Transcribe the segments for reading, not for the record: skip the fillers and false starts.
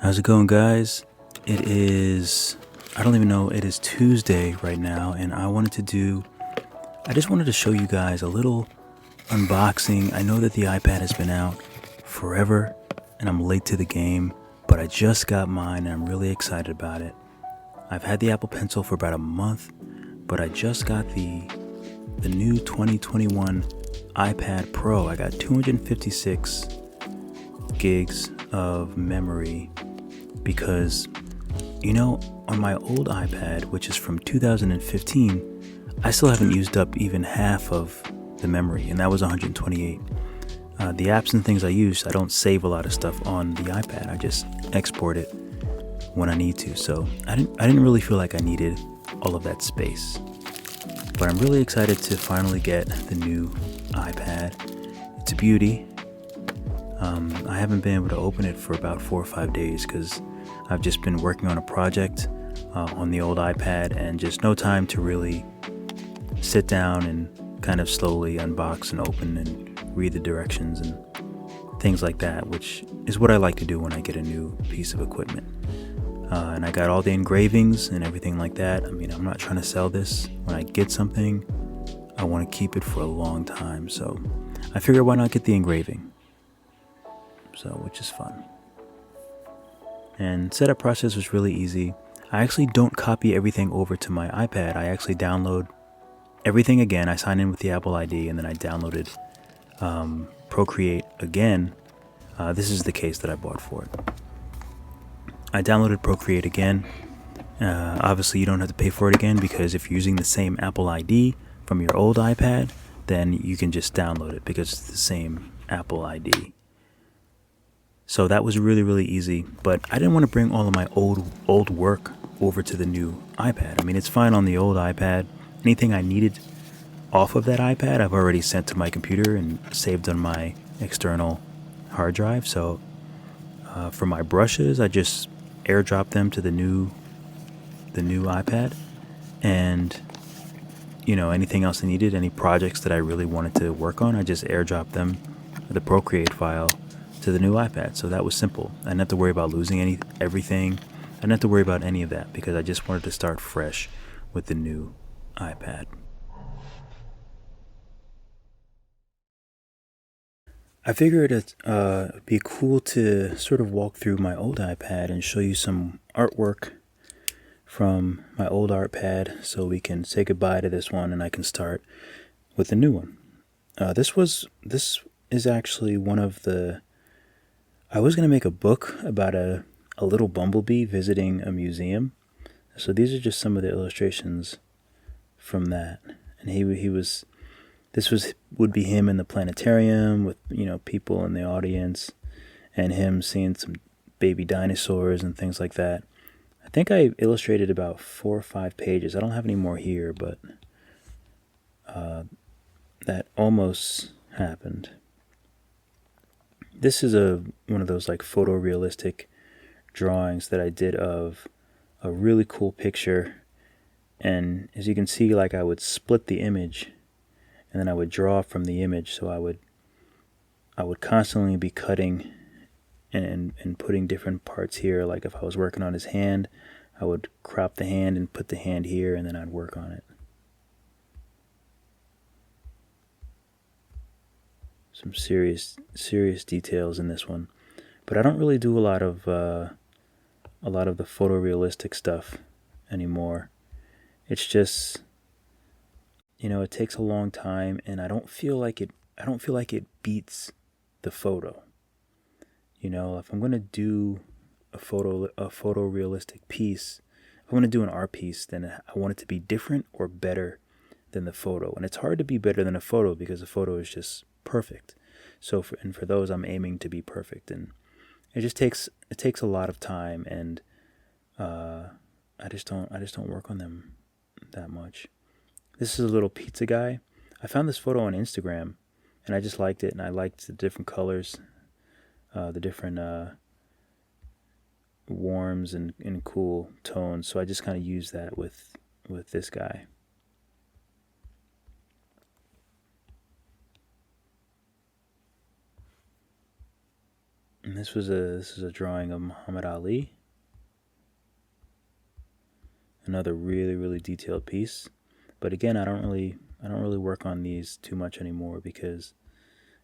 How's it going, guys? It is, I don't even know, it is Tuesday right now, and I just wanted to show you guys a little unboxing. I know that the iPad has been out forever, and I'm late to the game, but I just got mine, and I'm really excited about it. I've had the Apple Pencil for about a month, but I just got the new 2021 iPad Pro. I got 256 gigs of memory because, on my old iPad, which is from 2015, I still haven't used up even half of the memory, and that was 128. The apps and things I use, I don't save a lot of stuff on the iPad. I just export it when I need to. So I didn't really feel like I needed all of that space. But I'm really excited to finally get the new iPad. It's a beauty. I haven't been able to open it for about 4 or 5 days because I've just been working on a project on the old iPad and just no time to really sit down and kind of slowly unbox and open and read the directions and things like that, which is what I like to do when I get a new piece of equipment. And I got all the engravings and everything like that. I mean, I'm not trying to sell this. When I get something, I want to keep it for a long time. So I figured, why not get the engraving? So, which is fun. And setup process was really easy. I actually don't copy everything over to my iPad. I actually download everything again. I sign in with the Apple ID, and then I downloaded Procreate again. This is the case that I bought for it. I downloaded Procreate again. Obviously, you don't have to pay for it again because if you're using the same Apple ID from your old iPad, then you can just download it because it's the same Apple ID. So that was really, really easy. But I didn't want to bring all of my old work over to the new iPad. I mean, it's fine on the old iPad. Anything I needed off of that iPad, I've already sent to my computer and saved on my external hard drive. So for my brushes, I just airdrop them to the new iPad, and anything else I needed, any projects that I really wanted to work on, I just airdrop them, the Procreate file, to the new iPad. So that was simple. I didn't have to worry about losing everything. I didn't have to worry about any of that because I just wanted to start fresh with the new iPad. I figured it'd be cool to sort of walk through my old iPad and show you some artwork from my old iPad so we can say goodbye to this one and I can start with the new one. This is actually one of the... I was going to make a book about a little bumblebee visiting a museum. So these are just some of the illustrations from that. And would be him in the planetarium with, people in the audience and him seeing some baby dinosaurs and things like that. I think I illustrated about 4 or 5 pages. I don't have any more here, but that almost happened. This is one of those like photorealistic drawings that I did of a really cool picture. And as you can see, like I would split the image and then I would draw from the image. So I would constantly be cutting and putting different parts here. Like if I was working on his hand, I would crop the hand and put the hand here, and then I'd work on it. Some serious details in this one, but I don't really do a lot of the photorealistic stuff anymore. It's just, it takes a long time, and I don't feel like it beats the photo. If I'm gonna do a photorealistic piece, if I'm gonna do an art piece, then I want it to be different or better than the photo. And it's hard to be better than a photo because a photo is just perfect. So for those, I'm aiming to be perfect, and it takes a lot of time, and I just don't work on them that much. This is a little pizza guy. I found this photo on Instagram, and I just liked it, and I liked the different colors, the different warms and cool tones. So I just kind of used that with this guy. And this is a drawing of Muhammad Ali. Another really detailed piece. But again, I don't really work on these too much anymore because,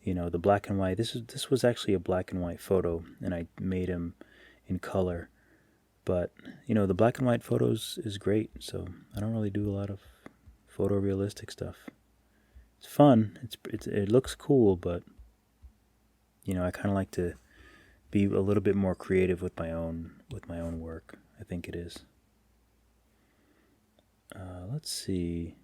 you know, the black and white. This was actually a black and white photo, and I made him in color. But you know, the black and white photos is great, so I don't really do a lot of photorealistic stuff. It's fun. It looks cool, but you know, I kind of like to be a little bit more creative with my own work. I think it is. Let's see.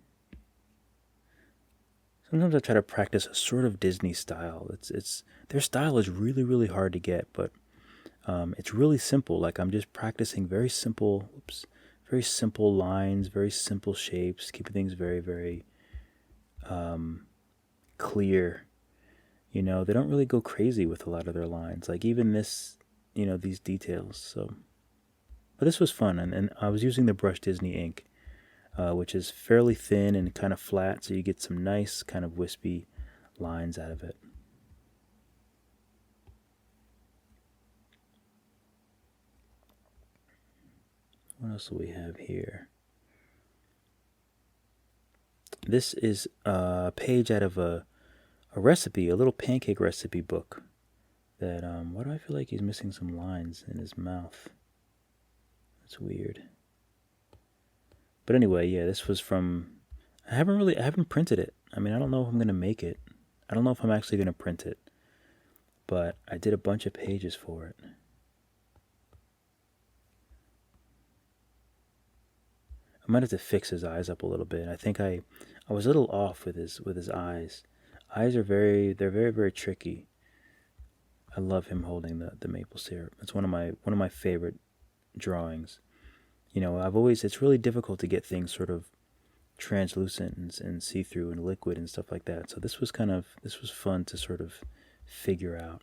Sometimes I try to practice a sort of Disney style. It's their style is really hard to get, but it's really simple. Like I'm just practicing very simple lines, very simple shapes, keeping things very clear. You know, they don't really go crazy with a lot of their lines. Like even this, you know, these details. So, but this was fun, and I was using the brush Disney ink, which is fairly thin and kind of flat, so you get some nice kind of wispy lines out of it. What else do we have here? This is a page out of a recipe, a little pancake recipe book. That why do I feel like he's missing some lines in his mouth? That's weird. But anyway, yeah, this was from. I haven't printed it. I mean, I don't know if I'm gonna make it. I don't know if I'm actually gonna print it. But I did a bunch of pages for it. I might have to fix his eyes up a little bit. I think I was a little off with his eyes. Eyes are very tricky. I love him holding the maple syrup. It's one of my favorite drawings. You know, it's really difficult to get things sort of translucent and see through and liquid and stuff like that. So this was fun to sort of figure out.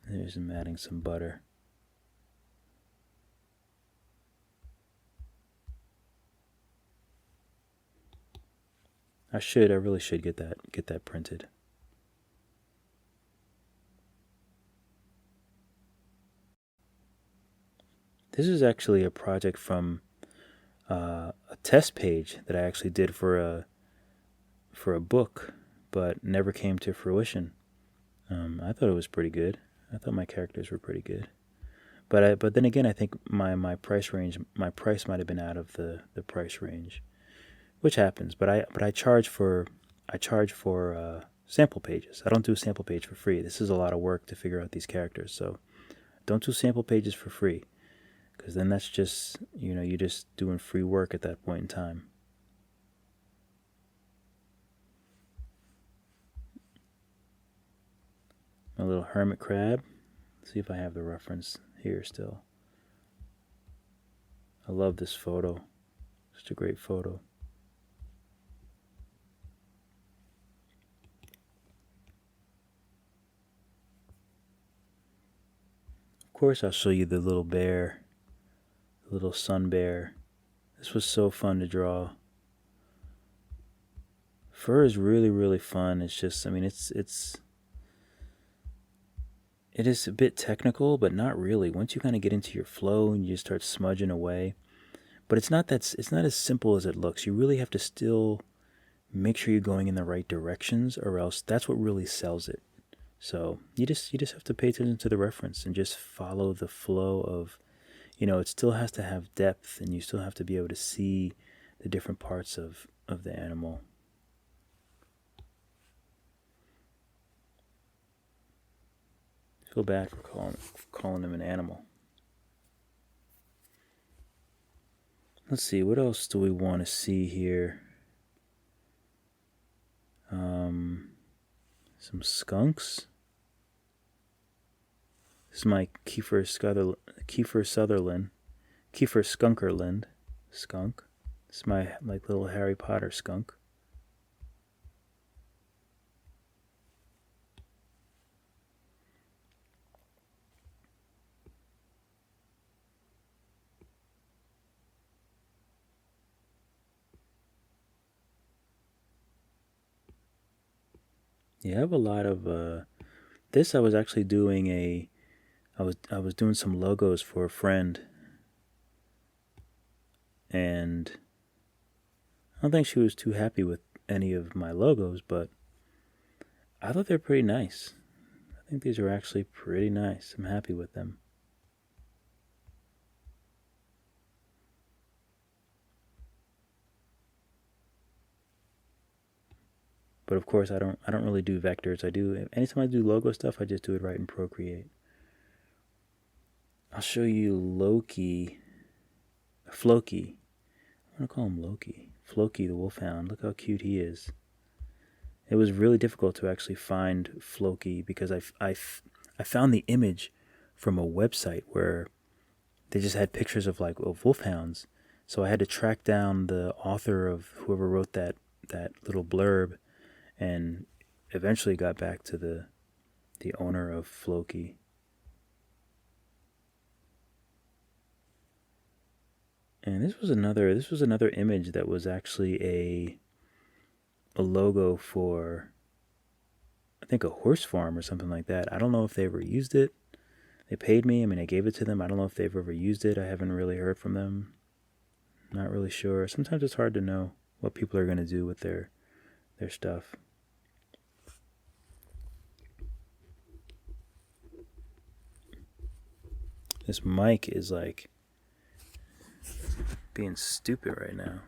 There's him adding some butter. I really should get that printed. This is actually a project from a test page that I actually did for a book, but never came to fruition. I thought it was pretty good. I thought my characters were pretty good, but then again, I think my price might have been out of the price range, which happens. But I charge for sample pages. I don't do a sample page for free. This is a lot of work to figure out these characters, so don't do sample pages for free, because then that's just, you know, you're just doing free work at that point in time. My little hermit crab. Let's see if I have the reference here still. I love this photo. Such a great photo. Of course, I'll show you the little bear, the little sun bear. This was so fun to draw. Fur is really fun. It's just, I mean, it is a bit technical, but not really. Once you kind of get into your flow and you just start smudging away, but it's not as simple as it looks. You really have to still make sure you're going in the right directions, or else that's what really sells it. So you just have to pay attention to the reference and just follow the flow of, you know, it still has to have depth, and you still have to be able to see the different parts of the animal. I feel bad for calling him an animal. Let's see, what else do we want to see here? Some skunks. This is my Kiefer Skunkerland skunk. This is my like little Harry Potter skunk. Yeah, I have a lot of this. I was actually doing I was doing some logos for a friend, and I don't think she was too happy with any of my logos, but I thought they're pretty nice. I think these are actually pretty nice. I'm happy with them. But of course, I don't really do vectors. I do anytime I do logo stuff, I just do it right in Procreate. I'll show you Floki. I'm gonna call him Loki. Floki the Wolfhound. Look how cute he is. It was really difficult to actually find Floki because I found the image from a website where they just had pictures of wolfhounds. So I had to track down the author of whoever wrote that little blurb, and eventually got back to the owner of Floki. And this was another image that was actually a logo for, I think, a horse farm or something like that. I don't know if they ever used it. They paid me. I mean, I gave it to them. I don't know if they've ever used it. I haven't really heard from them. Not really sure. Sometimes it's hard to know what people are going to do with their stuff. This mic is like being stupid right now.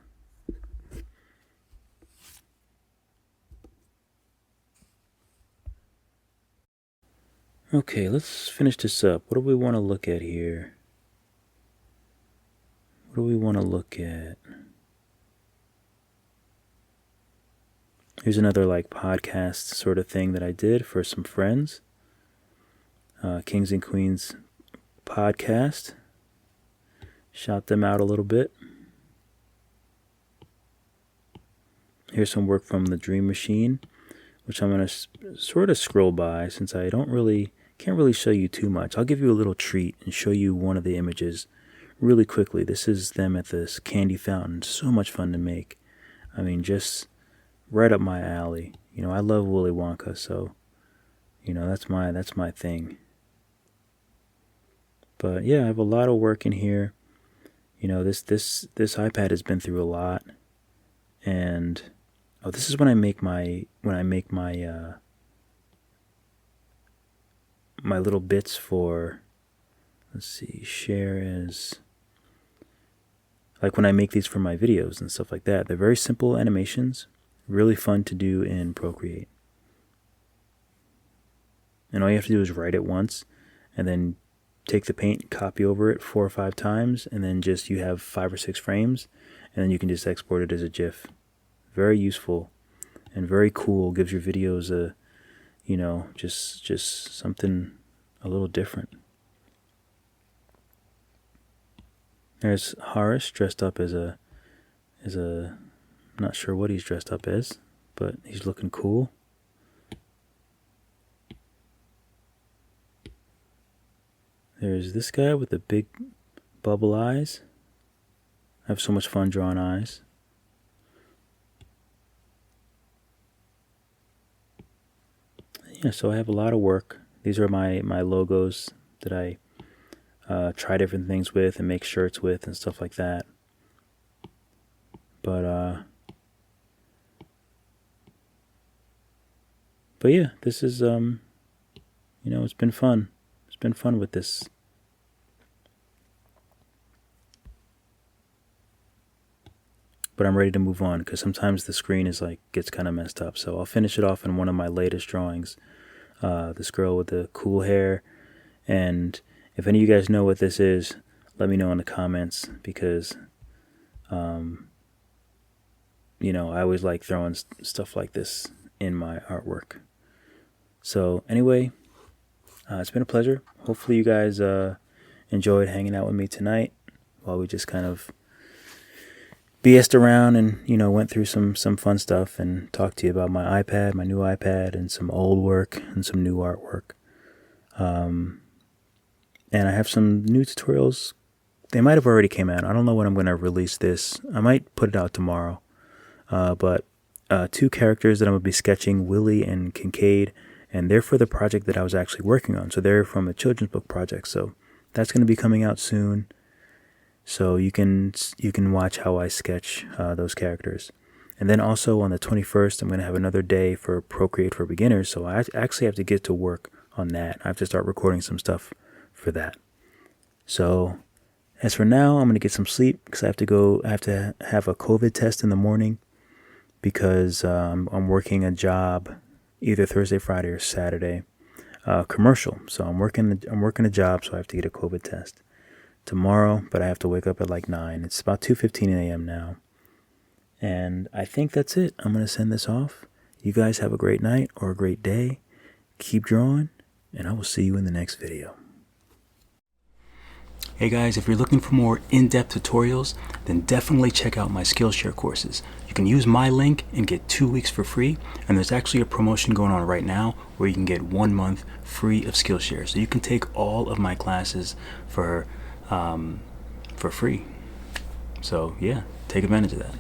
Okay, let's finish this up. What do we want to look at here? What do we want to look at? Here's another like podcast sort of thing that I did for some friends. Kings and Queens podcast. Shout them out a little bit. Here's some work from the Dream Machine, which I'm going to sort of scroll by since I can't really show you too much. I'll give you a little treat and show you one of the images really quickly. This is them at this candy fountain. So much fun to make. I mean, just right up my alley. You know, I love Willy Wonka, so you know that's my thing. But yeah, I have a lot of work in here. You know, this iPad has been through a lot, and this is when I make my my little bits for, let's see, share as, like when I make these for my videos and stuff like that. They're very simple animations, really fun to do in Procreate. And all you have to do is write it once, and then take the paint, copy over it 4 or 5 times, and then just you have 5 or 6 frames, and then you can just export it as a GIF. Very useful and very cool. Gives your videos a, you know, just something a little different. There's Horus dressed up as a I'm not sure what he's dressed up as, but he's looking cool. There's this guy with the big bubble eyes. I have so much fun drawing eyes. Yeah, so I have a lot of work. These are my logos that I try different things with and make shirts with and stuff like that. But yeah, this is you know, it's been fun. It's been fun with this. But I'm ready to move on because sometimes the screen is gets kind of messed up. So I'll finish it off in one of my latest drawings. This girl with the cool hair. And if any of you guys know what this is, let me know in the comments because, you know, I always like throwing stuff like this in my artwork. So anyway, it's been a pleasure. Hopefully you guys enjoyed hanging out with me tonight while we just kind of BS'd around and, you know, went through some fun stuff and talked to you about my iPad, my new iPad, and some old work and some new artwork. And I have some new tutorials. They might have already came out. I don't know when I'm going to release this. I might put it out tomorrow. But two characters that I'm going to be sketching, Willie and Kincaid, and they're for the project that I was actually working on. So they're from a children's book project. So that's going to be coming out soon. So you can watch how I sketch those characters. And then also on the 21st, I'm going to have another day for Procreate for Beginners. So I actually have to get to work on that. I have to start recording some stuff for that. So as for now, I'm going to get some sleep because I have to have a COVID test in the morning because I'm working a job either Thursday, Friday, or Saturday, commercial. So I'm working a job, so I have to get a COVID test tomorrow, but I have to wake up at like 9. It's about 2:15 a.m. now. And I think that's it. I'm going to send this off. You guys have a great night or a great day. Keep drawing, and I will see you in the next video. Hey guys, if you're looking for more in-depth tutorials, then definitely check out my Skillshare courses. You can use my link and get 2 weeks for free, and there's actually a promotion going on right now where you can get 1 month free of Skillshare. So you can take all of my classes for free. So yeah, take advantage of that.